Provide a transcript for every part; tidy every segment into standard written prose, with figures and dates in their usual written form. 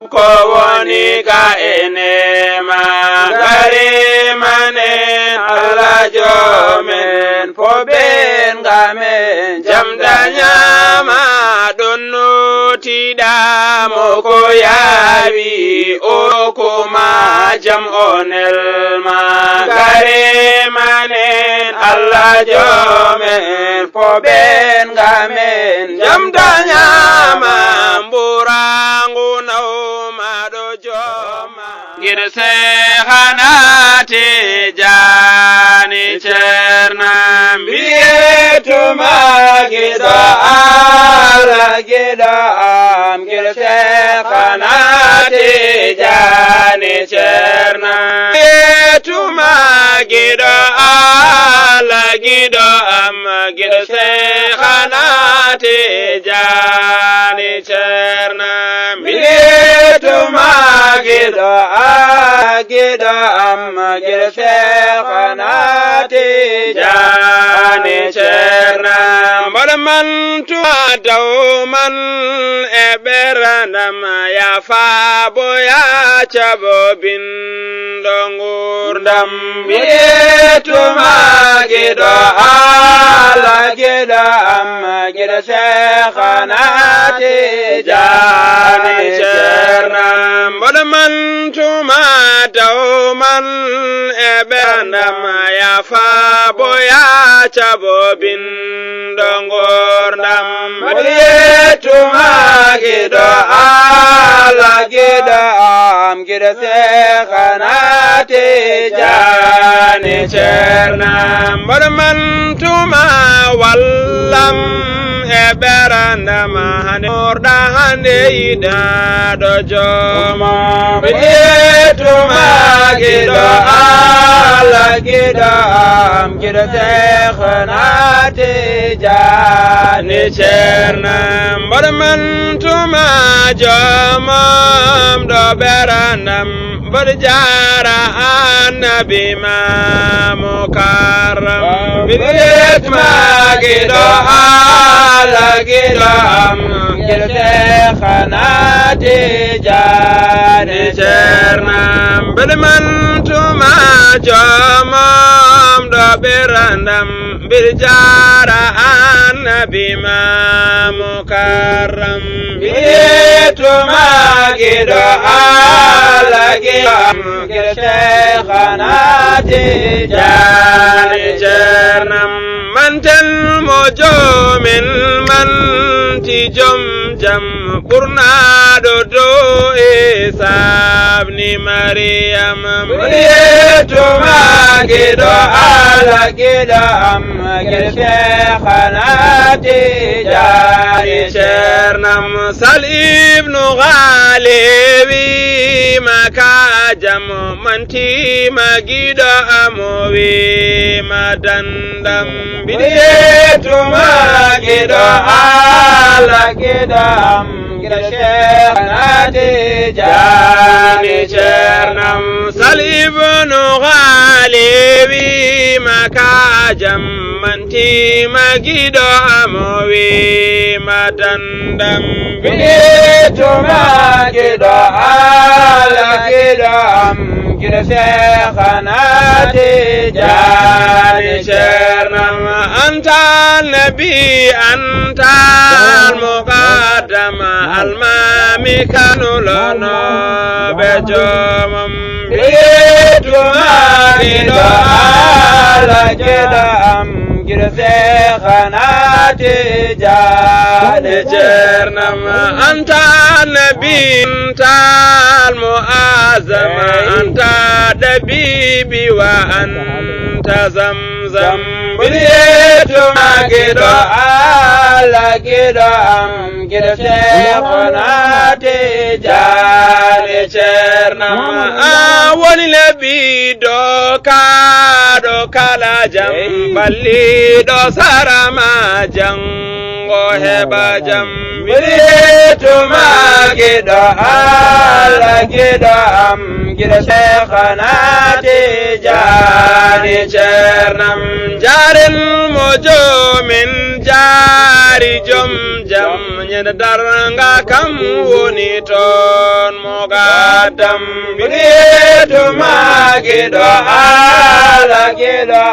kowoni ka enema gari manen Allah jomen foben gamen jamdanya ma donno tida moko yawi o kuma jam onel ma gari manen Allah jomen foben gamen jamdanya ma burangu na ngir Seexanate Jaani Cerna mbiyetu magido Ala gido am ngir Seexanate Jaani Cerna mbiyetu magido Ala gido am ngir Seexanate Jaani Cerna mbiyetu magido Agida amma gir Seexanate Jaani Cerna malaman tuwa dawman eberanam ya faabo ya cabo bindo ngurdam biyetu magido Ala gida amma gir Seexanate Jaani Cerna malaman tuma dauman ebenam ya faabo ya cabo bindo ngurdam biyetu magido Ala gida am gida Seexanate Jaani Cerna malaman tuma wallam eberandam hanurda hande ida dojoma biyetu magido Ala gida am gida Seexanate Jaani Cerna barmantuma jomam do berandam berjara annabi ma mukarram biyetu magido Ala gida am gida Seexanate Jaani Cerna belmantuma jomam do berandam berjara annabi ma mukarram biyetu magido Ala gida am gida Seexanate Jaani Cerna mantel mojo min manti jom jam burnado do Isabni Maryam biyetu magido Ala gida am gir Seexanate Jaani Cerna salibnu ghalibi makajam manti magido amowi madandam biyetu magido Ala gida am gir Seexanate Jaani Cerna salibnu ghalibi makajam manti magido amowi madandam biyetu magido Ala gida am gir Seexanate Jaani Cerna anta nabi anta al-muqaddam al-mami kanu lana bejomam biyetu magido Ala gida am gir Seexanate Jaani Cerna anta nabi anta al-mu'azzam anta dabibi wa anta zamzam biyetu magido Ala gida am gir Seexanate Jaani Cerna woni lebido kala jam balli do sarama jango heba jam biyetu magido Ala gida am gir Seexanate Jaani Cerna jarel mojo min jari jom jam nyeda daranga kam woni ton mo مقدم بريت ما كده على كده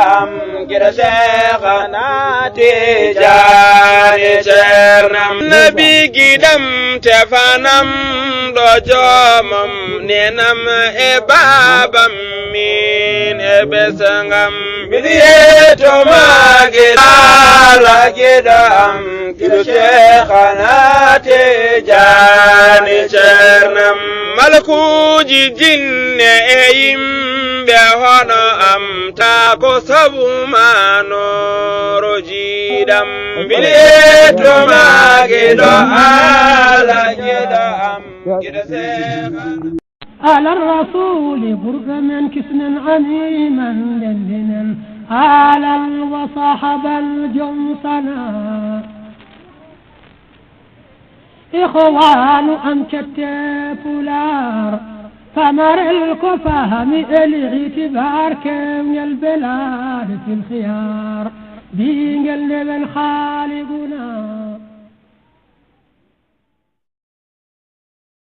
كده شيخنا تجاني شرنم نبي قدم تفنم دجامم ننم إبابم من إبسنغم بريت ما كده على كده كده شيخنا تجاني شرنم ملكو جن ايم بهنا ام تاكو سبما نور جيدم بليت ما كده على كده ام كده سيخنا على الرسول برد من كسن عميما للنا على وصاحب الجمصنا إخوان أمشت فلار فمر الكفهم الاعتبار كم البلاد في الخيار بينقلب الخالقنا